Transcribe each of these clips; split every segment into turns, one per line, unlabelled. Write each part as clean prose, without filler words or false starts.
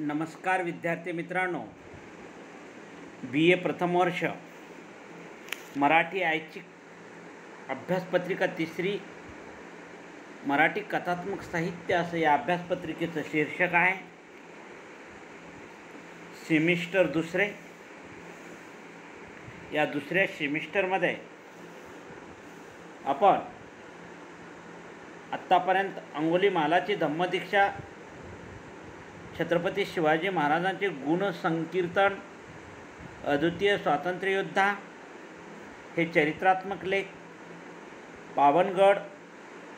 नमस्कार विद्यार्थी मित्रांनो, BA प्रथम वर्ष मराठी ऐच्छिक अभ्यासपत्रिका तिसरी मराठी कथात्मक साहित्य असं या अभ्यासपत्रिकेचं शीर्षक आहे. सेमिस्टर दुसरे. या दुसऱ्या सेमिस्टरमध्ये आपण आत्तापर्यंत अंगुलीमालाची धम्मदीक्षा, छत्रपती शिवाजी महाराजांचे गुणसंकीर्तन, अद्वितीय स्वातंत्र्ययोद्धा हे चरित्रात्मक लेख, पावनगड,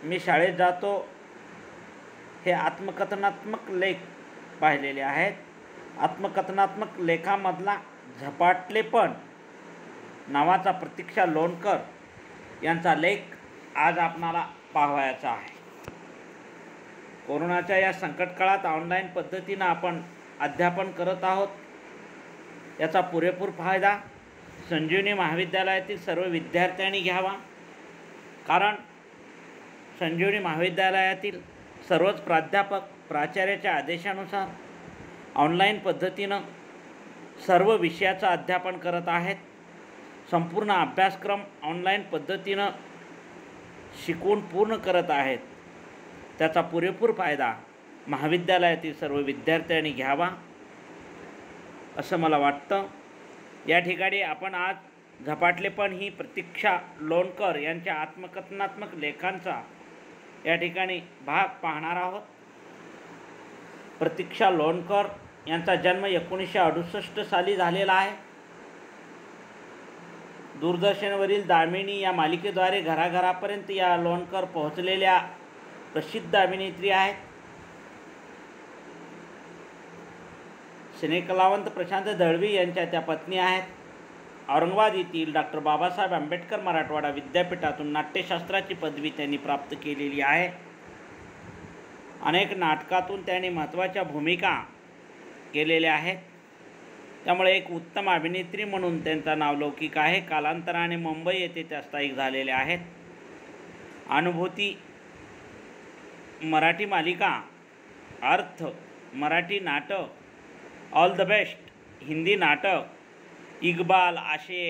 मी शाळेत जातो हे आत्मकथनात्मक लेख पाहिलेले आहेत. आत्मकथनात्मक लेखामधला झपाटलेपण नावाचा प्रतीक्षा लोणकर यांचा लेख आज आपणाला पाहावयाचा आहे. कोरोनाच्या या संकट काळात ऑनलाईन पद्धतीनं आपण अध्यापन करत आहोत. याचा पुरेपूर फायदा संजीवनी महाविद्यालयातील सर्व विद्यार्थ्यांनी घ्यावा, कारण संजीवनी महाविद्यालयातील सर्वच प्राध्यापक प्राचार्याच्या आदेशानुसार ऑनलाईन पद्धतीनं सर्व विषयाचं अध्यापन करत आहेत. संपूर्ण अभ्यासक्रम ऑनलाईन पद्धतीनं शिकवून पूर्ण करत आहेत. त्याचा पुरेपूर फायदा महाविद्यालयातील सर्व विद्यार्थ्यांनी घ्यावा असं मला वाटतं. या ठिकाणी आपण आज झपाटलेपण ही प्रतीक्षा लोणकर यांच्या आत्मकथनात्मक लेखांचा या ठिकाणी भाग पाहणार आहोत. प्रतीक्षा लोणकर यांचा जन्म 1968 साली झालेला आहे. दूरदर्शनवरील दामिनी या मालिकेद्वारे घराघरापर्यंत या लोणकर पोहोचलेल्या प्रसिद्ध अभिनेत्री आहेत. सिनेकलावंत प्रशांत दळवी यांच्या त्या पत्नी आहेत. औरंगाबाद येथील डॉक्टर बाबासाहेब आंबेडकर मराठवाडा विद्यापीठातून नाट्यशास्त्राची पदवी त्यांनी प्राप्त केलेली आहे. अनेक नाटकातून त्यांनी महत्त्वाच्या भूमिका केलेल्या आहेत. त्यामुळे एक उत्तम अभिनेत्री म्हणून त्यांचा नावलौकिक आहे. कालांतराने मुंबई येथे त्या स्थायिक झालेल्या आहेत. अनुभूती मराठी मालिका, अर्थ मराठी नाटक, ऑल द बेस्ट हिंदी नाटक, इक्बाल असे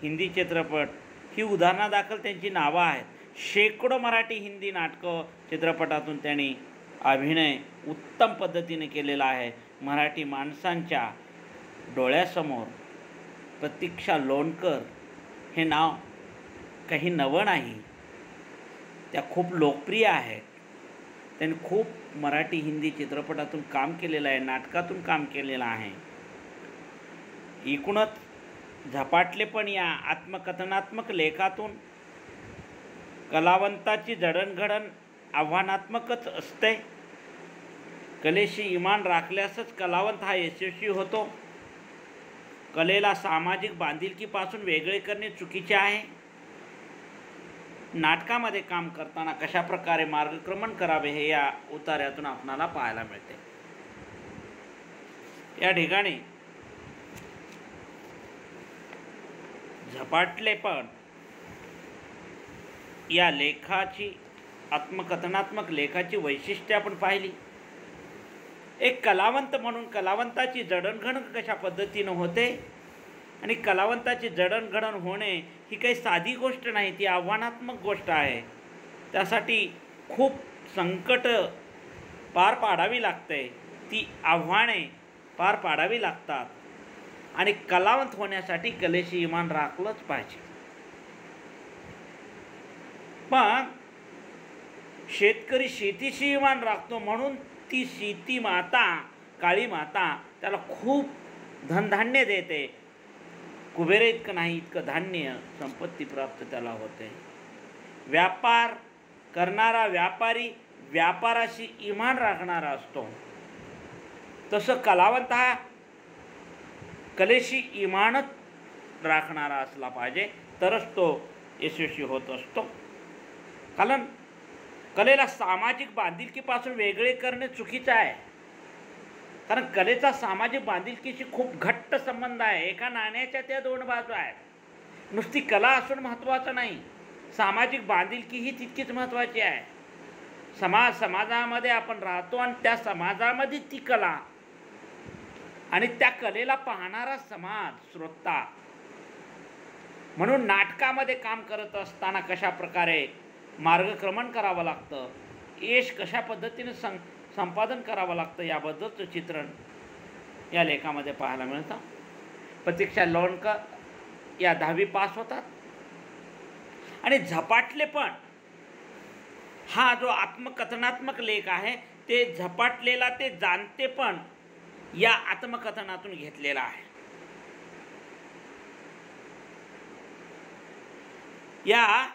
हिंदी चित्रपट ही उदाहरणादाखल त्यांची नावं आहेत. शेकडो मराठी हिंदी नाटकं चित्रपटातून त्यांनी अभिनय उत्तम पद्धतीने केलेला आहे. मराठी माणसांच्या डोळ्यासमोर प्रतीक्षा लोणकर हे नाव काही नवं नाही. त्या खूप लोकप्रिय आहेत. त्यांनी खूप मराठी हिंदी चित्रपटातून काम केलेलं आहे, नाटकातून काम केलेलं आहे. एकूणच झपाटलेपण या आत्मकथनात्मक लेखातून कलावंताची जडणघडण आव्हानात्मकच असते. कलेशी इमान राखल्यासच कलावंत हा यशस्वी होतो. कलेला सामाजिक बांधिलकीपासून वेगळे करणे चुकीचे आहे. नाटकामध्ये काम करताना कशा प्रकारे मार्गक्रमण करावे हे या उतार्यातून आपणाला पाहायला मिळते. या ठिकाणी झपाटलेपण या लेखाची, आत्मकथनात्मक लेखाची वैशिष्ट्ये आपण पाहिली. एक कलावंत म्हणून कलावंताची जडणघडण कशा पद्धतीनं होते आणि कलावंताची जडणघडण होणे ही काही साधी गोष्ट नाही, ती आव्हानात्मक गोष्ट आहे. त्यासाठी खूप संकट पार पाडावी लागते, ती आव्हाने पार पाडावी लागतात आणि कलावंत होण्यासाठी कलेशी इमान राखलंच पाहिजे. पण शेतकरी शेतीशी इमान राखतो म्हणून ती शेती माता, काळी माता त्याला खूप धनधान्य देते. कुबेर इतकं नाही, इतकं धान्य संपत्ती प्राप्त त्याला होते. व्यापार करणारा व्यापारी व्यापाराशी इमान राखणारा असतो. तसं कलावंत हा कलेशी इमानच राखणारा असला पाहिजे, तरच तो यशस्वी होत असतो. कारण कलेला सामाजिक बांधिलकीपासून वेगळे करणे चुकीचं आहे. कारण कलेचा सामाजिक बांधिलकीशी खूप घट्ट संबंध आहे. एका नाण्याच्या त्या दोन बाजू आहेत. नुसती कला असून महत्त्वाचं नाही, सामाजिक बांधिलकी ही तितकीच महत्त्वाची आहे. समाजामध्ये आपण राहतो आणि त्या समाजामध्ये ती कला आणि त्या कलेला पाहणारा समाज श्रोता. म्हणून नाटकामध्ये काम करत असताना कशा प्रकारे मार्गक्रमण करावं लागतं, यश कशा पद्धतीने संपादन करावं लागतं याबद्दलचं चित्रण या लेखामध्ये पाहायला मिळतं. प्रतीक्षा लोणकर या 10वी पास होतात आणि झपाटले पण हा जो आत्मकथनात्मक लेख आहे ते झपाटलेला ते जाणते पण या आत्मकथनातून घेतलेला आहे. या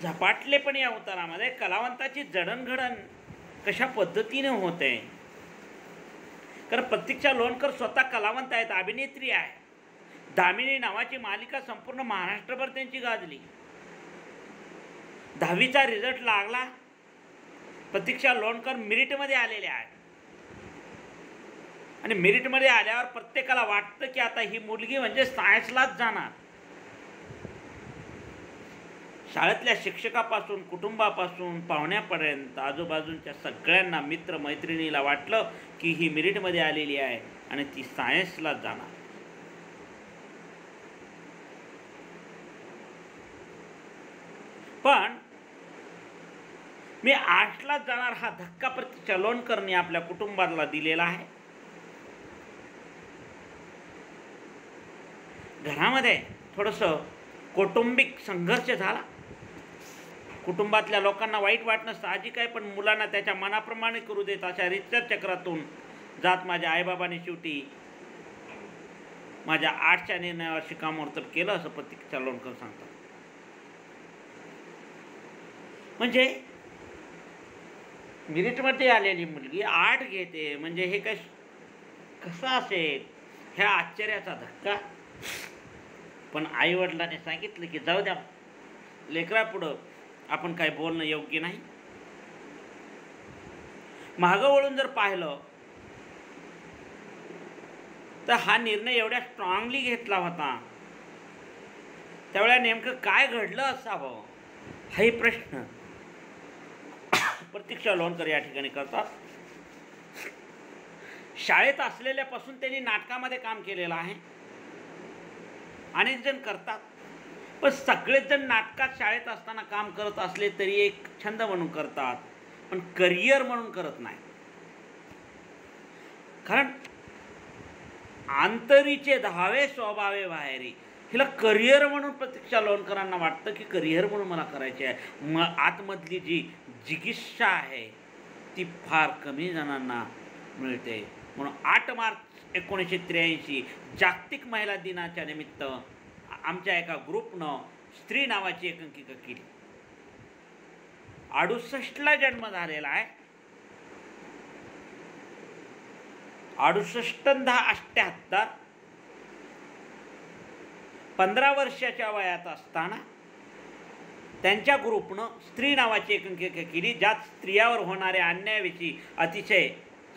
झपाटलेपण या उतारामध्ये कलावंताची जडणघडण कशा पद्धतीने होते. कारण प्रतीक्षा लोणकर स्वतः कलावंत आहेत, अभिनेत्री आहे. दामिनी नावाची मालिका संपूर्ण महाराष्ट्रभर त्यांची गाजली. 10वीचा रिझल्ट लागला. प्रतीक्षा लोणकर मेरिटमध्ये आलेले आहेत आणि मेरिटमध्ये आल्यावर प्रत्येकाला वाटतं की आता ही मुलगी म्हणजे सायन्सलाच जाणार. शाळेतल्या शिक्षकापासून, कुटुंबापासून, पाहुण्यापर्यंत आजूबाजूच्या सगळ्यांना, मित्र मैत्रिणीला वाटलं की ही मेरिटमध्ये आलेली आहे आणि ती सायन्सलाच जाणार. पण मी आर्ट्सलाच जाणार हा धक्का प्रतीक्षा लोणकरने आपल्या कुटुंबाला दिलेला आहे. घरामध्ये थोडंसं कौटुंबिक संघर्ष झाला. कुटुंबातल्या लोकांना वाईट वाटणं साहजिक आहे, पण मुलांना त्याच्या मनाप्रमाणे करू देत अशा रितसर चक्रातून जात माझ्या आईबाबांनी शेवटी माझ्या आर्ट्सच्या निर्णयावर शिक्कामोर्तब केलं असं प्रतीक्षा लोणकर सांगतात. म्हणजे मेरिटमध्ये आलेली मुलगी आर्ट घेते म्हणजे हे काय कसं असेल ह्या आश्चर्याचा धक्का. पण आईवडिलांनी सांगितलं की जाऊ द्या, लेकरापुढं आपण काय बोलणं योग्य नाही. मागं वळून जर पाहिलं तर हा निर्णय एवढ्या स्ट्रॉंगली घेतला होता त्यावेळेला नेमकं काय घडलं असावं हाही प्रश्न प्रतीक्षा लोणकर या ठिकाणी करतात. शाळेत असलेल्यापासून त्यांनी नाटकामध्ये काम केलेलं आहे. अनेक जण करतात, पण सगळेच जण नाटकात शाळेत असताना काम करत असले तरी एक छंद म्हणून करतात, पण करिअर म्हणून करत नाही. कारण आंतरीचे धावे स्वभावे बाहेरी, हिला करिअर म्हणून प्रतीक्षा लोणकरांना वाटतं की करिअर म्हणून मला करायचे आहे. आतमधली जी जिगिष्ठा आहे ती फार कमी जणांना मिळते. म्हणून 8 मार्च 1983 जागतिक महिला दिनाच्या निमित्त आमच्या एका ग्रुपनं स्त्री नावाची एकांकिका केली. 68ला जन्म झालेला आहे. 68 10 78 15 वर्षाच्या वयात असताना त्यांच्या ग्रुपनं स्त्री नावाची एकांकिका केली, ज्यात स्त्रियावर होणाऱ्या अन्यायाविषयी अतिशय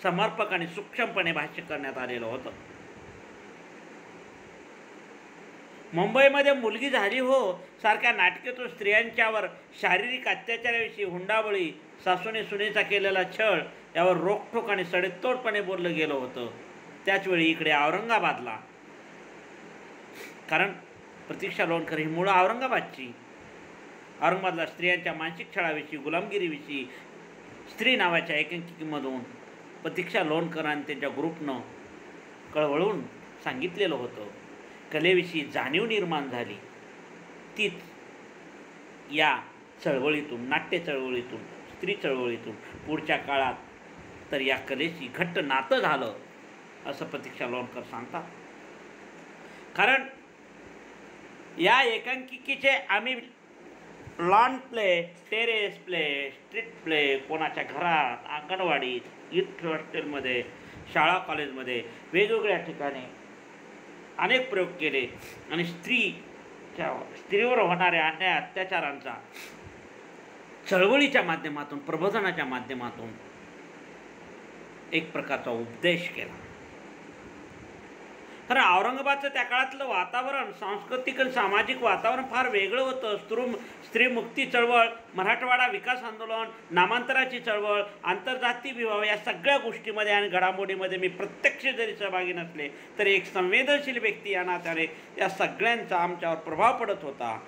समर्पक आणि सूक्ष्मपणे भाष्य करण्यात आलेलं होतं. मुंबईमध्ये मुलगी झाली हो सारख्या नाटकातून स्त्रियांच्यावर शारीरिक अत्याचाराविषयी, हुंडाबळी, सासूने सुनेचा केलेला छळ यावर रोखठोक आणि सडेतोडपणे बोललं गेलं होतं. त्याचवेळी इकडे औरंगाबादला, कारण प्रतीक्षा लोणकर ही मूळ औरंगाबादची, औरंगाबादला स्त्रियांच्या मानसिक छळाविषयी, गुलामगिरीविषयी स्त्री नावाच्या एकांकिकेमधून प्रतीक्षा लोणकर आणि त्यांच्या ग्रुपनं कळवळून सांगितलेलं होतं. कलेविषयी जाणीव निर्माण झाली. तीच या चळवळीतून, नाट्य चळवळीतून, स्त्री चळवळीतून पुढच्या काळात तर या कलेशी घट्ट नातं झालं असं प्रतीक्षा लोणकर सांगतात. कारण या एकांकिकेचे आम्ही lawn play, terrace play, street play, कोणाच्या घरात, अंगणवाडीत, युथ हॉस्टेलमध्ये, शाळा कॉलेजमध्ये वेगवेगळ्या ठिकाणी अनेक प्रयोग केले आणि स्त्रीवर होणाऱ्या अन्याय अत्याचारांचा चळवळीच्या माध्यमातून, प्रबोधनाच्या माध्यमातून एक प्रकारचा उपदेश केला. कारण औरंगाबादचं त्या काळातलं वातावरण, सांस्कृतिक आणि सामाजिक वातावरण फार वेगळं होतं. स्त्रीमुक्ती चळवळ, मराठवाडा विकास आंदोलन, नामांतराची चळवळ, आंतरजातीय विवाह या सगळ्या गोष्टीमध्ये आणि घडामोडीमध्ये मी प्रत्यक्ष जरी सहभागी नसले तरी एक संवेदनशील व्यक्ती या नात्याने या सगळ्यांचा आमच्यावर प्रभाव पडत होता.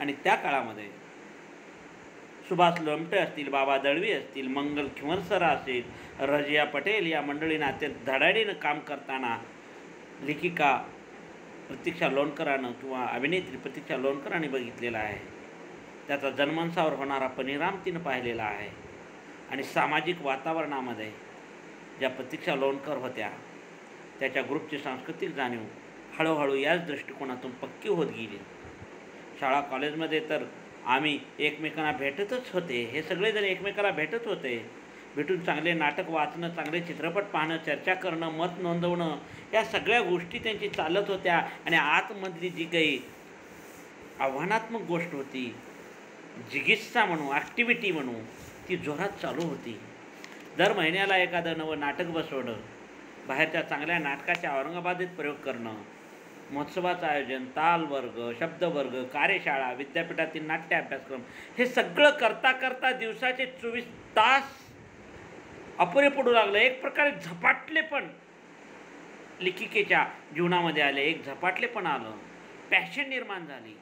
आणि त्या काळामध्ये सुभाष लोमटे असतील, बाबा दळवी असतील, मंगल खिंवसर असतील, रजिया पटेल या मंडळींना अत्यंत धडाडीनं काम करताना लेखिका प्रतीक्षा लोणकरानं किंवा अभिनेत्री प्रतीक्षा लोणकरांनी बघितलेला आहे. त्याचा जन्मांसावर होणारा परिणाम तिनं पाहिलेला आहे. आणि सामाजिक वातावरणामध्ये ज्या प्रतीक्षा लोणकर होत्या त्याच्या ग्रुपची सांस्कृतिक जाणीव हळूहळू याच दृष्टिकोनातून पक्की होत गेली. शाळा कॉलेजमध्ये तर आम्ही एकमेकांना भेटतच होते. हे सगळेजण एकमेकाला भेटत होते. भेटून चांगले नाटक वाचणं, चांगले चित्रपट पाहणं, चर्चा करणं, मत नोंदवणं या सगळ्या गोष्टी त्यांची चालत होत्या. आणि आतमधली जी काही आव्हानात्मक गोष्ट होती, जिगित्सा म्हणू, ॲक्टिव्हिटी म्हणू, ती जोरात चालू होती. दर महिन्याला एखादं नवं नाटक बसवणं, बाहेरच्या चांगल्या नाटकाच्या औरंगाबादेत प्रयोग करणं, महोत्सवाचं आयोजन, तालवर्ग, शब्दवर्ग, कार्यशाळा, विद्यापीठातील नाट्य अभ्यासक्रम हे सगळं करता करता दिवसाचे 24 तास अपुरे पडू लागलं. एक प्रकारे झपाटलेपण लेखिकेच्या जीवनामध्ये आले, एक झपाटलेपण आलं, पॅशन निर्माण झाली.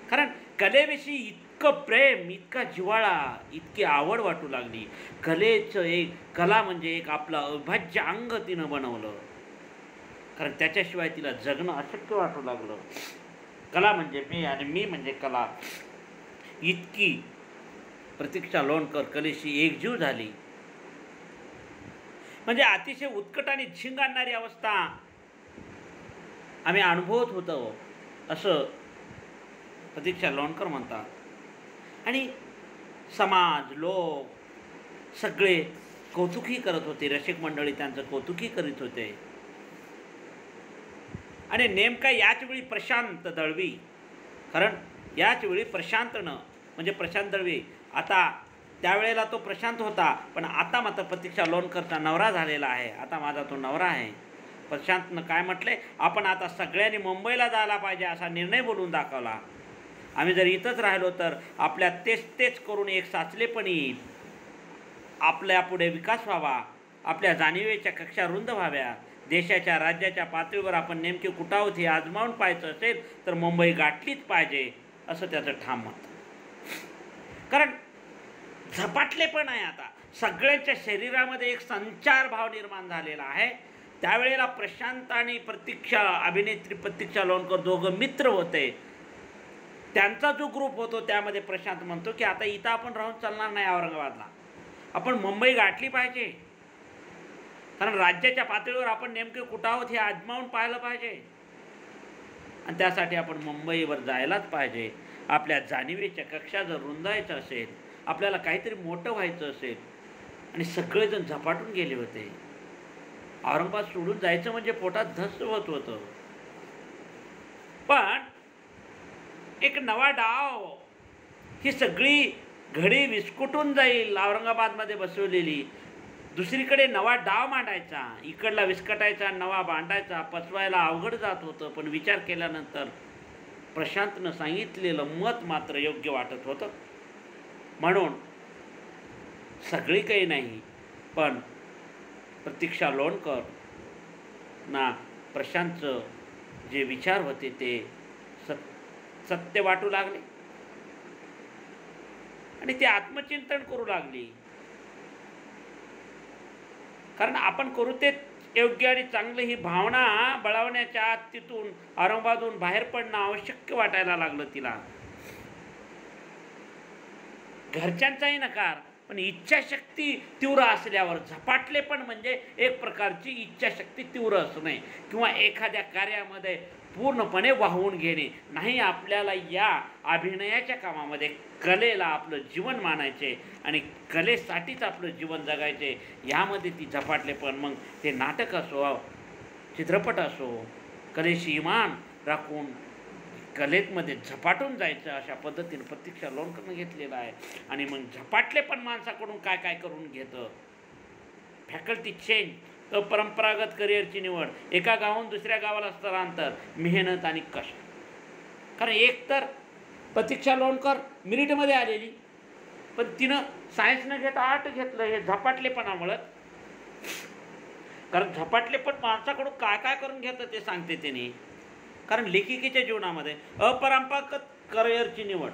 कारण कलेविषयी इतकं प्रेम, इतका जिव्हाळा, इतकी आवड वाटू लागली. कला म्हणजे एक आपलं अविभाज्य अंग तिनं बनवलं. कारण त्याच्याशिवाय तिला जगणं अशक्य वाटू लागलं. कला म्हणजे मी आणि मी म्हणजे कला, इतकी प्रतीक्षा लोणकर कलेशी एकजीव झाली. म्हणजे अतिशय उत्कट आणि झिंग आणणारी अवस्था आम्ही अनुभवत होतो असं प्रतीक्षा लोणकर म्हणतात. आणि समाज, लोक सगळे कौतुकही करत होते. रसिक मंडळी त्यांचं कौतुकही करीत होते. आणि नेमका याच वेळी प्रशांत दळवी, कारण याच वेळी प्रशांतनं म्हणजे प्रशांत दळवी, आता त्यावेळेला तो प्रशांत होता पण आता मात्र प्रतीक्षा लोणकरचा नवरा झालेला आहे. आता माझा तो नवरा आहे. प्रशांतनं काय म्हटलंय, आपण आता सगळ्यांनी मुंबईला जायला पाहिजे असा निर्णय बोलून दाखवला. आम्ही जर इथंच राहिलो तर आपल्या तेच करून एक साचलेपण येईल. आपल्या पुढे विकास व्हावा, आपल्या जाणीवेच्या कक्षा रुंद व्हाव्या, देशाच्या राज्याच्या पातळीवर आपण नेमके कुठं आहोत हे आजमावून पाहायचं असेल तर मुंबई गाठलीच पाहिजे असं त्याचं ठाम मत. कारण झपाटलेपण आहे. आता सगळ्यांच्या शरीरामध्ये एक संचार भाव निर्माण झालेला आहे. त्यावेळेला प्रशांत आणि प्रतीक्षा, अभिनेत्री प्रतीक्षा लोणकर दोघं मित्र होते. त्यांचा जो ग्रुप होतो त्यामध्ये प्रशांत म्हणतो की आता इथं आपण राहून चालणार नाही, औरंगाबादला आपण मुंबई गाठली पाहिजे. कारण राज्याच्या पातळीवर आपण नेमके कुठं आहोत हे आजमावून पाहिलं पाहिजे आणि त्यासाठी आपण मुंबईवर जायलाच पाहिजे. आपल्या जाणीवेच्या कक्षा जर रुंदायचं असेल, आपल्याला काहीतरी मोठं व्हायचं असेल. आणि सगळेजण झपाटून गेले होते. औरंगाबाद सोडून जायचं म्हणजे पोटात धस होत होतं. पण एक नवा डाव, ही सगळी घडी विस्कुटून जाईल औरंगाबादमध्ये बसवलेली. दुसरीकडे नवा डाव मांडायचा, इकडला विस्कटायचा, नवा बांधायचा, पचवायला अवघड जात होतं. पण विचार केल्यानंतर प्रशांतनं सांगितलेलं मत मात्र योग्य वाटत होतं. म्हणून सगळी काही नाही पण प्रतीक्षा लोणकर ना प्रशांतचं जे विचार होते ते सत्य वाटू लागले आणि ते आत्मचिंतन करू लागली. कारण आपण करू ते योग्य आणि चांगलं ही भावना बळावण्याच्या आत तिथून औरंगाबादहून बाहेर पडणं आवश्यक वाटायला लागलं तिला. घरच्यांचाही नकार, पण इच्छाशक्ती तीव्र असल्यावर झपाटले पण म्हणजे एक प्रकारची इच्छाशक्ती तीव्र असणे किंवा एखाद्या कार्यामध्ये पूर्णपणे वाहून घेणे नाही. आपल्याला या अभिनयाच्या कामामध्ये कलेला आपलं जीवन मानायचे आणि कलेसाठीच आपलं जीवन जगायचे, यामध्ये ती झपाटले पण. मग ते नाटक असो, चित्रपट असो, कलेशी इमान राखून कलेमध्ये झपाटून जायचं अशा पद्धतीनं प्रतीक्षा लोणकरनं घेतलेलं आहे. आणि मग झपाटले पण माणसाकडून काय काय करून घेतं. फॅकल्टी चेंज, अपरंपरागत करिअरची निवड, एका गावाहून दुसऱ्या गावाला स्थलांतर, मेहनत आणि कष्ट. कारण एक तर प्रतीक्षा लोणकर मिरिटमध्ये आलेली, पण तिनं सायन्स न घेता आर्ट घेतलं. हे झपाटलेपणामुळं. कारण झपाटलेपण माणसाकडून काय काय करून घेतं ते सांगते त्यांनी. कारण लेखिकेच्या जीवनामध्ये अपरंपरागत करिअरची निवड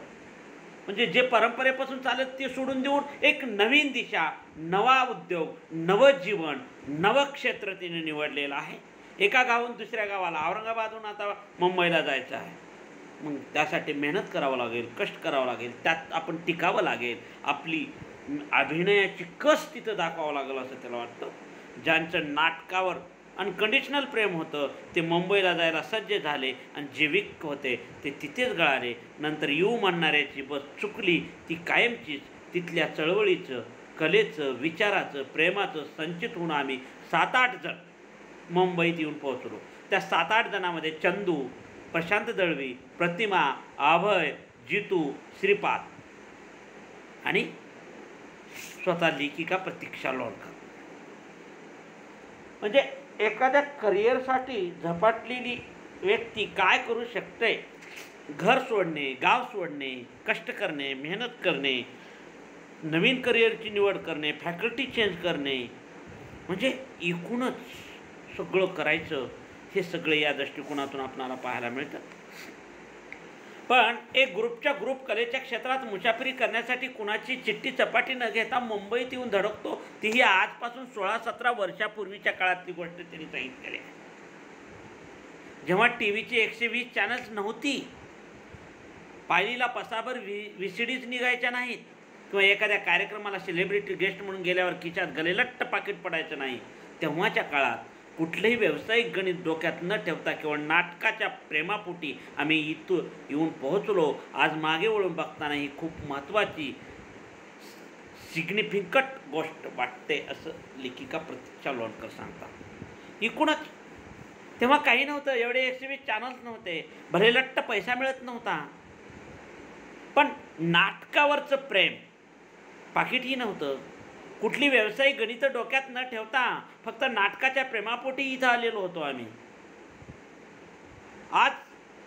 म्हणजे जे परंपरेपासून चालत ते सोडून देऊन एक नवीन दिशा, नवा उद्योग, नवं जीवन, नवं क्षेत्र तिने निवडलेलं आहे. एका गावाहून दुसऱ्या गावाला, औरंगाबादहून आता मुंबईला जायचं आहे. मग त्यासाठी मेहनत करावं लागेल, कष्ट करावं लागेल, त्यात आपण टिकावं लागेल, आपली अभिनयाची कस तिथं दाखवावं लागेल असं त्याला वाटतं. ज्यांचं नाटकावर अनकंडिशनल प्रेम होतं ते मुंबईला जायला सज्ज झाले आणि जीविक होते ते तिथेच गळाले. नंतर येऊ म्हणणाऱ्याची बस चुकली ती कायमचीच. तिथल्या चळवळीचं, कलेचं, विचाराचं, प्रेमाचं संचित होऊन आम्ही 7-8 जण मुंबईत येऊन पोहोचलो. त्या 7-8 जणांमध्ये चंदू, प्रशांत दळवी, प्रतिमा, अभय, जितू, श्रीपाद आणि स्वतः लेखिका प्रतीक्षा लोणकर. म्हणजे एखाद्या करिअरसाठी झपाटलेली व्यक्ती काय करू शकते? घर सोडणे, गाव सोडणे, कष्ट करणे, मेहनत करणे, नवीन करिअरची निवड करणे, फॅकल्टी चेंज करणे, म्हणजे एकूणच सगळं करायचं. हे सगळे या दृष्टिकोनातून आपणाला पाहायला मिळतं. पण एक ग्रुप कलेच्या क्षेत्रात मुसाफिरी करण्यासाठी कुणाची चिठ्ठी चपाटी न घेता मुंबईत येऊन धडकतो. तीही आजपासून 16-17 वर्षापूर्वीच्या काळातली गोष्ट त्यांनी सांगितलेली आहे. जेव्हा टीव्हीची 120 चॅनल्स नव्हती, पायलीला पसाभर VCDs निघायच्या नाहीत, किंवा एखाद्या कार्यक्रमाला सेलिब्रिटी गेस्ट म्हणून गेल्यावर खिशात गलेलट्ट पाकिट पडायचं नाही, तेव्हाच्या काळात कुठलंही व्यावसायिक गणित डोक्यात न ठेवता केवळ नाटकाच्या प्रेमापोटी आम्ही इथं येऊन पोहोचलो. आज मागे वळून बघताना ही खूप महत्त्वाची सिग्निफिकंट गोष्ट वाटते असं लेखिका प्रतीक्षा लोणकर सांगतात. एकूणच तेव्हा काही नव्हतं, एवढे 120 चॅनल्स नव्हते, भलेलट्ट पैसा मिळत नव्हता, पण नाटकावरचं प्रेम, पाकिटही नव्हतं, कुठली व्यावसायिक गणितं डोक्यात न ठेवता फक्त नाटकाच्या प्रेमापोटी इथं आलेलो होतो आम्ही.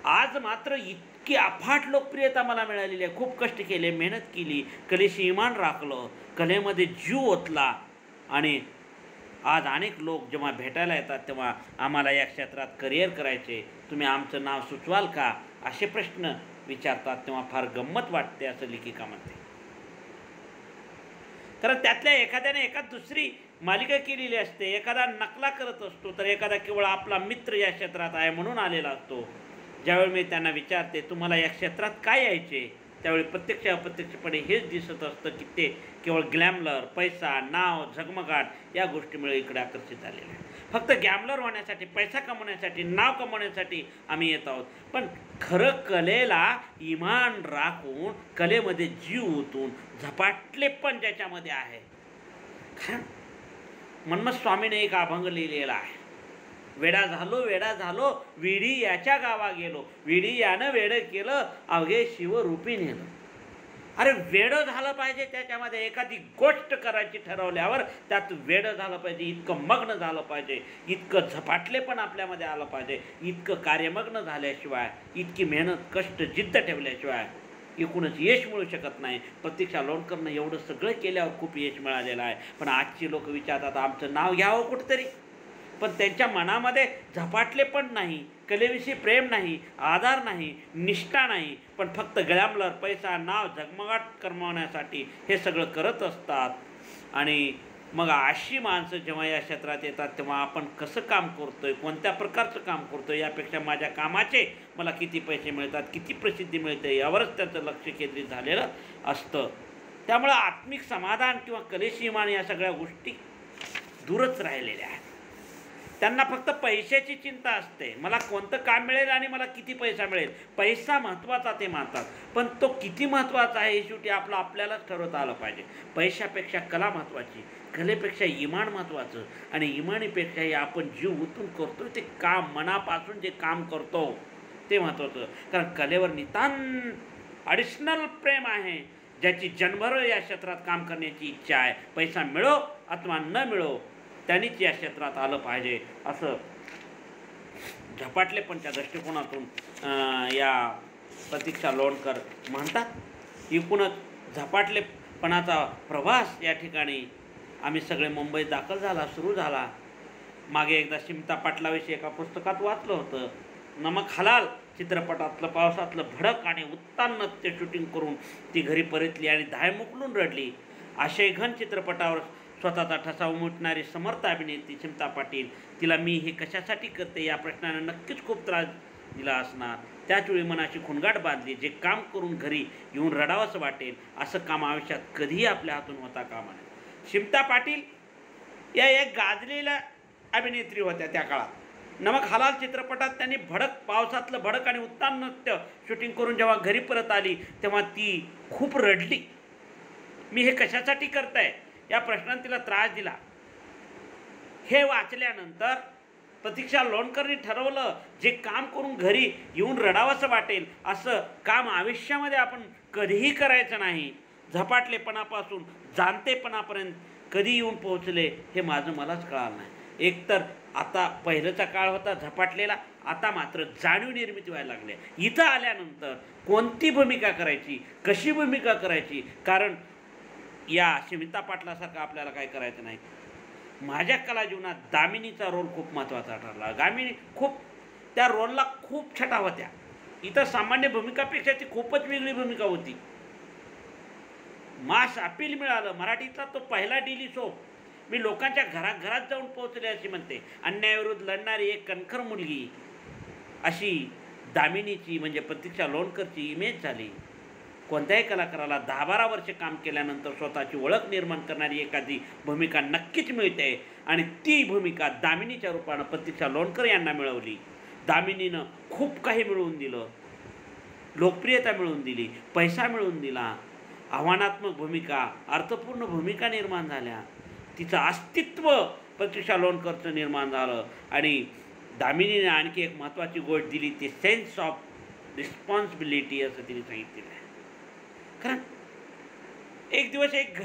आज मात्र इतकी अफाट लोकप्रियता मला मिळालेली आहे. खूप कष्ट केले, मेहनत केली, कलेशी इमान राखलं, कलेमध्ये जीव ओतला, आणि आज अनेक लोक जेव्हा भेटायला येतात तेव्हा आम्हाला या क्षेत्रात करिअर करायचे, तुम्ही आमचं नाव सुचवाल का, असे प्रश्न विचारतात. तेव्हा फार गंमत वाटते असं लेखिका म्हणते. कारण त्यातल्या एखाद्याने एखाद दुसरी मालिका केलेली असते, एखादा नकला करत असतो, तर एखादा केवळ आपला मित्र या क्षेत्रात आहे म्हणून आलेला असतो. ज्यावेळी मी त्यांना विचारते तुम्हाला या क्षेत्रात काय यायचे, त्यावेळी प्रत्यक्ष अप्रत्यक्षपणे हेच दिसत असतं की ते केवळ ग्लॅमर, पैसा, नाव, झगमगाट या गोष्टीमुळे इकडे आकर्षित झालेले आहे. फक्त ग्लॅमर होण्यासाठी, पैसा कमवण्यासाठी, नाव कमवण्यासाठी आम्ही येत आहोत. पण खरं कलेला इमान राखून, कलेमध्ये जीव ओतून झपाटले पण ज्याच्यामध्ये आहे. कारण मन्मथ स्वामीने एक अभंग लिहिलेला आहे, वेडा झालो विडी याच्या गावा गेलो, विडी यानं वेडं केलं अवघे शिवरूपी नेलं. अरे वेडं झालं पाहिजे त्याच्यामध्ये, एखादी गोष्ट करायची ठरवल्यावर त्यात वेडं झालं पाहिजे, इतकं मग्न झालं पाहिजे, इतकं झपाटले पण आपल्यामध्ये आलं पाहिजे, इतकं कार्यमग्न झाल्याशिवाय, इतकी मेहनत, कष्ट, जिद्द ठेवल्याशिवाय एकूणच यश मिळू शकत नाही. प्रतीक्षा लोणकरनं एवढं सगळं केल्यावर खूप यश मिळालेलं आहे. पण आजची लोक विचारतात आमचं नाव घ्यावं कुठंतरी, पण त्यांच्या मनामध्ये झपाटले पण नाही, कलेविषयी प्रेम नाही, आधार नाही, निष्ठा नाही, पण फक्त ग्लॅमर, पैसा, नाव, झगमगाट कमवण्यासाठी हे सगळं करत असतात. आणि मग अशी माणसं जेव्हा या क्षेत्रात येतात तेव्हा आपण कसं काम करतोय, कोणत्या प्रकारचं काम करतोय, यापेक्षा माझ्या कामाचे मला किती पैसे मिळतात, किती प्रसिद्धी मिळते यावरच त्याचं लक्ष केंद्रित झालेलं असतं. त्यामुळं आत्मिक समाधान किंवा कलेशी इमान या सगळ्या गोष्टी दूरच राहिलेल्या आहेत. त्यांना फक्त पैशाची चिंता असते, मला कोणतं काम मिळेल आणि मला किती पैसा मिळेल. पैसा महत्त्वाचा ते मानतात, पण तो किती महत्त्वाचा आहे हे शेवटी आपल्यालाच ठरवता आलं पाहिजे. पैशापेक्षा कला महत्त्वाची, कलेपेक्षा इमान महत्त्वाचं, आणि इमानीपेक्षाही आपण जीव ओतून करतो ते काम, मनापासून जे काम करतो ते महत्त्वाचं. कारण कलेवर नितांत ॲडिशनल प्रेम आहे, ज्याची जन्मभर या क्षेत्रात काम करण्याची इच्छा आहे. पैसा मिळो अथवा न मिळो, त्यांनीच या क्षेत्रात आलं पाहिजे असं झपाटलेपणच्या दृष्टिकोनातून या प्रतीक्षा लोणकर म्हणतात। एकूणच झपाटलेपणाचा प्रवास या ठिकाणी आम्ही सगळे मुंबईत दाखल झाला, सुरू झाला। मागे एकदा स्मिता पाटलाविषयी एका पुस्तकात वाचलं होतं। नमक हलाल चित्रपटातलं पावसातलं भडक आणि उत्तान नृत्य शूटिंग करून ती घरी परतली आणि धायमुकलून रडली। आशयघन चित्रपटावर स्वतःचा ठसा उमटणारी समर्थ अभिनेत्री स्मिता पाटील, तिला मी हे कशासाठी करते या प्रश्नाने नक्कीच खूप त्रास दिला असणार। त्याचवेळी मनाची खुणगाट बांधली, जे काम करून घरी येऊन रडावंसं वाटेल असं काम आयुष्यात कधीही आपल्या हातून होता कामा नये। स्मिता पाटील या एक गाजलेल्या अभिनेत्री होत्या त्या काळात। नमक हलाल चित्रपटात त्यांनी पावसातलं भडक आणि उत्तान नृत्य शूटिंग करून जेव्हा घरी परत आली तेव्हा ती खूप रडली। मी हे कशासाठी करताय या प्रश्नाने तिला त्रास दिला। हे वाचल्यानंतर प्रतीक्षा लोणकरनी ठरवलं, जे काम करून घरी येऊन रडावंसं वाटेल असं काम आयुष्यामध्ये आपण कधीही करायचं नाही। झपाटलेपणापासून जाणतेपणापर्यंत कधी येऊन पोहोचले हे मलाच कळालं नाही। एकतर आता पहिल्याचा काळ होता झपाटलेला, आता मात्र जाणीव निर्मिती व्हायला लागली। इथं आल्यानंतर कोणती भूमिका करायची, कशी भूमिका करायची, कारण या स्मिता पाटलासारखं आपल्याला काय करायचं नाही। माझ्या कला जीवनात दामिनीचा रोल खूप महत्त्वाचा ठरला। दामिनी त्या रोलला खूप छटा होत्या। इथं सामान्य भूमिकापेक्षा ती खूपच वेगळी भूमिका होती। मास अपील मिळालं। मराठीचा तो पहिला डेली सोप। मी लोकांच्या घरात जाऊन पोहोचले अशी म्हणते। अन्यायाविरुद्ध लढणारी एक कणखर मुलगी अशी दामिनीची म्हणजे प्रतीक्षा लोणकरची इमेज झाली। कोणत्याही कलाकाराला 10-12 वर्षे काम केल्यानंतर स्वतःची ओळख निर्माण करणारी एखादी भूमिका नक्कीच मिळते आणि ती भूमिका दामिनीच्या रूपानं प्रतीक्षा लोणकर यांना मिळवली। दामिनीनं खूप काही मिळवून दिलं, लोकप्रियता मिळवून दिली, पैसा मिळवून दिला, आव्हानात्मक भूमिका, अर्थपूर्ण भूमिका निर्माण झाल्या, तिचं अस्तित्व प्रतीक्षा लोणकरचं निर्माण झालं आणि दामिनीने आणखी एक महत्त्वाची गोष्ट दिली, ती सेन्स ऑफ रिस्पॉन्सिबिलिटी असं तिने सांगितलेलं आहे। कारण एक दिवस एक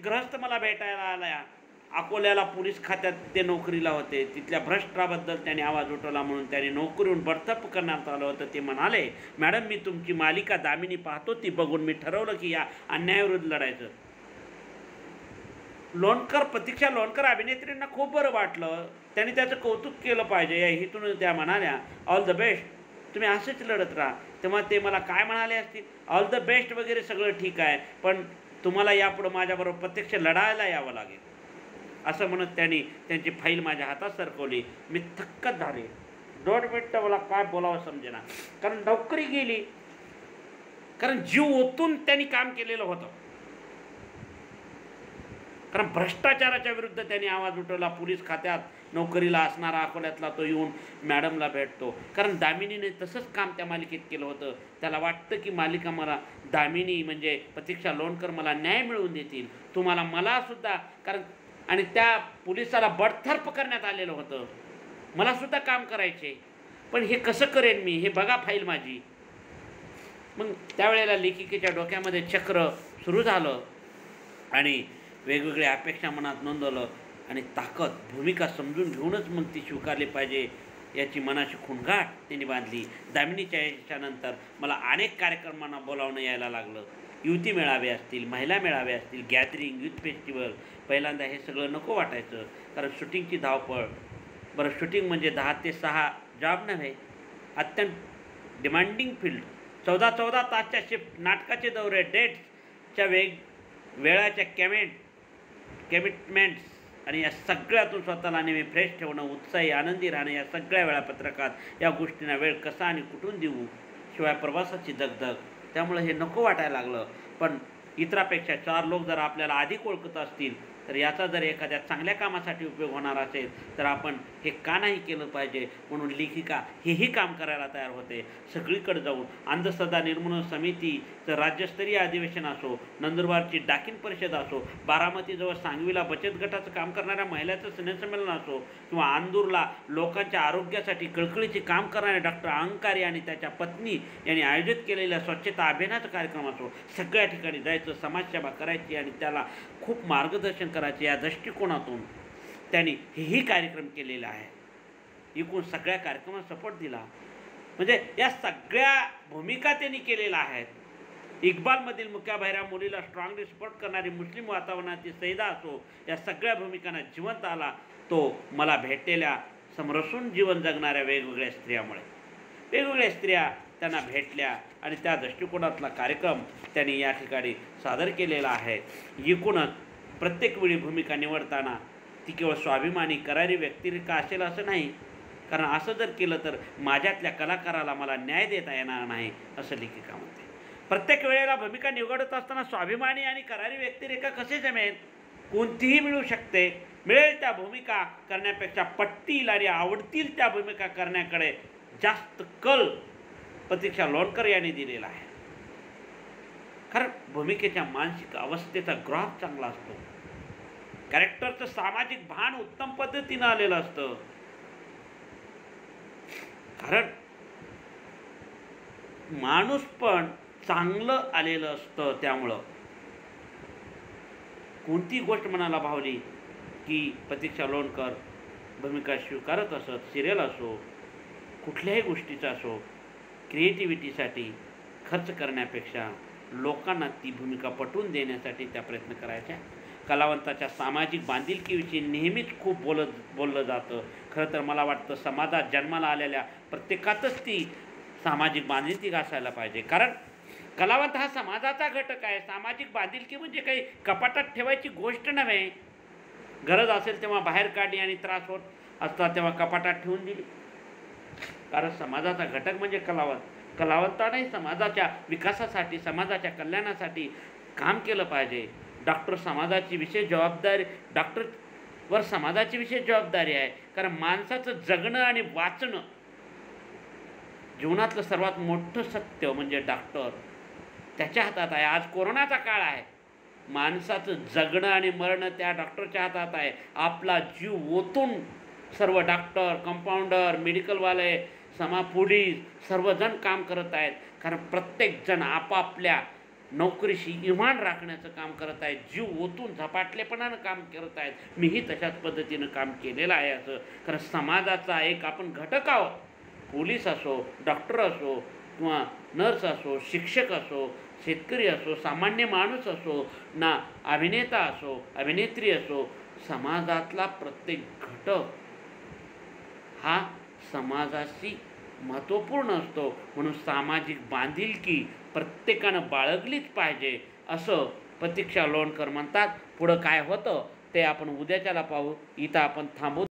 गृहस्थ मला भेटायला आला। अकोल्याला पोलीस खात्यात ते नोकरीला होते। तिथल्या भ्रष्टाबद्दल त्याने आवाज उठवला म्हणून त्याने नोकरीहून बडतर्फ करण्यात आलं होतं। ते म्हणाले, मॅडम मी तुमची मालिका दामिनी पाहतो, ती बघून मी ठरवलं की या अन्यायाविरुद्ध लढायचं। प्रतीक्षा लोणकर अभिनेत्रींना खूप बरं वाटलं, त्यांनी त्याचं कौतुक केलं पाहिजे या हेतून त्या म्हणाल्या, ऑल द बेस्ट, तुम्ही असंच लढत राहा। तेव्हा ते मला काय म्हणाले असतील, ऑल द बेस्ट वगैरे सगळं ठीक आहे, पण तुम्हाला यापुढं माझ्याबरोबर प्रत्यक्ष लढायला यावं लागेल असं म्हणत त्यांनी त्यांची फाईल माझ्या हातात सरकवली। मी थक्कच झाले। 2 मिनिटं मला काय बोलावं समजेना, कारण नोकरी गेली, कारण जीव ओतून त्यांनी काम केलेलं होतं। कारण भ्रष्टाचाराच्या विरुद्ध त्यांनी आवाज उठवला। पोलीस खात्यात नोकरीला असणारा अकोल्यातला तो येऊन मॅडमला भेटतो, कारण दामिनीने तसंच काम त्या मालिकेत केलं होतं। त्याला वाटतं की मालिका मला दामिनी म्हणजे प्रतीक्षा लोणकर मला न्याय मिळवून देतील, तुम्हाला मलासुद्धा, कारण आणि त्या पोलिसाला बडतर्फ करण्यात आलेलं होतं, मलासुद्धा काम करायचे, पण हे कसं करेन मी, हे बघा फाईल माझी। मग त्यावेळेला लेखिकेच्या डोक्यामध्ये चक्र सुरू झालं आणि वेगवेगळ्या अपेक्षा मनात नोंदवलं आणि ताकद भूमिका समजून घेऊनच मग ती स्वीकारली पाहिजे याची मनाची खुणगाट त्यांनी बांधली। दामिनीच्या याच्यानंतर मला अनेक कार्यक्रमांना बोलावणं यायला लागलं। युवती मेळावे असतील, महिला मेळावे असतील, गॅदरिंग, यूथ फेस्टिवल। पहिल्यांदा हे सगळं नको वाटायचं, कारण शूटिंगची धावपळ। बरं, शूटिंग म्हणजे 10 ते 6 जॉब नव्हे, अत्यंत डिमांडिंग फील्ड। 14-14 तासच्या शिफ्ट, नाटकाचे दौरे, डेट्सच्या वेळाच्या कमिटमेंट्स आणि या सगळ्यातून स्वतःला नेहमी फ्रेश ठेवणं, उत्साही आनंदी राहणं, या सगळ्या वेळापत्रकात या गोष्टींना वेळ कसा आणि कुठून देऊ, शिवाय प्रवासाची दगदग। त्यामुळे हे नको वाटायला लागलं। पण इतरापेक्षा 4 लोक जर आपल्याला अधिक ओळखत असतील तर याचा जर एखाद्या चांगल्या कामासाठी उपयोग होणार असेल तर आपण हे का नाही केलं पाहिजे, म्हणून लेखिका हेही काम करायला तयार होते। सगळीकडे जाऊन अंधश्रद्धा निर्मूलन समितीचं राज्यस्तरीय अधिवेशन असो, नंदुरबारची डाकीन परिषद असो, बारामतीजवळ सांगवीला बचत गटाचं काम करणाऱ्या महिलांचं स्नेहसंमेलन असो, किंवा आंदूरला लोकांच्या आरोग्यासाठी कळकळीचे काम करणारे डॉक्टर अहंकारी आणि त्याच्या पत्नी यांनी आयोजित केलेल्या स्वच्छता अभियानाचा कार्यक्रम असो, सगळ्या ठिकाणी जायचं, समाजसेवा करायची आणि त्याला खूप मार्गदर्शन करायचे। या दृष्टिकोनातून त्यांनी हेही कार्यक्रम केलेला आहे. एकूण सगळ्या कार्यक्रमाला सपोर्ट दिला. म्हणजे या सगळ्या भूमिका त्यांनी केलेल्या आहेत. इक्बालमधील मुक्या बहिऱ्या मुलीला स्ट्रॉंगली सपोर्ट करणारी मुस्लिम वातावरणाची सैदा असो, या सगळ्या भूमिकांना जिवंत आला तो मला भेटलेल्या समरसून जीवन जगणाऱ्या वेगवेगळ्या स्त्रियामुळे. वेगवेगळ्या स्त्रिया त्यांना भेटल्या आणि त्या दृष्टिकोनातला कार्यक्रम त्यांनी या ठिकाणी सादर केलेला आहे. एकूणच प्रत्येक वेळी भूमिका निवडताना ती केवळ स्वाभिमानी करारी व्यक्तिरेखा असेल असं नाही, कारण असं जर केलं तर माझ्यातल्या कलाकाराला मला न्याय देता येणार नाही असं लेखिका म्हणते. प्रत्येक वेळेला भूमिका निवडत असताना स्वाभिमानी आणि करारी व्यक्तिरेखा कसे जमेल? कोणतीही मिळू शकते. मिळेल त्या भूमिका करण्यापेक्षा पटतील आणि आवडतील त्या भूमिका करण्याकडे जास्त कल प्रतीक्षा लोणकर यांनी दिलेला आहे. कारण भूमिकेच्या मानसिक अवस्थेचा ग्राफ चांगला असतो. कॅरेक्टरचं सामाजिक भान उत्तम पद्धतीनं आलेलं असतं. कारण माणूस पण चांगलं आलेलं असतं. त्यामुळं कोणती गोष्ट मनाला भावली की प्रतीक्षा लोणकर भूमिका स्वीकारत असत. सिरियल असो, कुठल्याही गोष्टीचा असो, क्रिएटिव्हिटीसाठी खर्च करण्यापेक्षा लोकांना ती भूमिका पटवून देण्यासाठी त्या प्रयत्न करायच्या. कलावंताच्या सामाजिक बांधिलकीविषयी नेहमीच खूप बोललं जातं. खरं तर मला वाटतं समाजात जन्माला आलेल्या प्रत्येकातच ती सामाजिक बांधिलकी असायला पाहिजे. कारण कलावंत हा समाजाचा घटक आहे. सामाजिक बांधिलकी म्हणजे काही कपाटात ठेवायची गोष्ट नव्हे. गरज असेल तेव्हा बाहेर काढली आणि त्रास होत असता तेव्हा कपाटात ठेवून दिली. कारण समाजाचा घटक म्हणजे कलावंत. कलावंताने समाजाच्या विकासासाठी, समाजाच्या कल्याणासाठी काम केलं पाहिजे. डॉक्टर समाजाची विशेष जबाबदारी, डॉक्टरवर समाजाची विशेष जबाबदारी आहे. कारण माणसाचं जगणं आणि वाचणं जीवनातलं सर्वात मोठं सत्य म्हणजे डॉक्टर त्याच्या हातात आहे. आज कोरोनाचा काळ आहे. माणसाचं जगणं आणि मरणं त्या डॉक्टरच्या हातात आहे. आपला जीव ओतून सर्व डॉक्टर, कंपाऊंडर, मेडिकलवाले, पोलीस सर्वजण काम करत आहेत. कारण प्रत्येकजण आपापल्या नोकरीशी इमान राखण्याचं काम करत आहेत. जीव ओतून झपाटलेपणानं काम करत आहेत. मीही तशाच पद्धतीनं काम केलेलं आहे. असं कारण समाजाचा एक आपण घटक आहोत. पोलीस असो, डॉक्टर असो किंवा नर्स असो, शिक्षक असो, शेतकरी असो, सामान्य माणूस असो, ना अभिनेता असो, अभिनेत्री असो, समाजातला प्रत्येक घटक हा समाजाशी महत्त्वपूर्ण असतो. म्हणून सामाजिक बांधिलकी प्रत्येकानं बाळगलीच पाहिजे असं प्रतीक्षा लोणकर म्हणतात. पुढं काय होतं ते आपण उद्याच्याला पाहू. इथं आपण थांबू.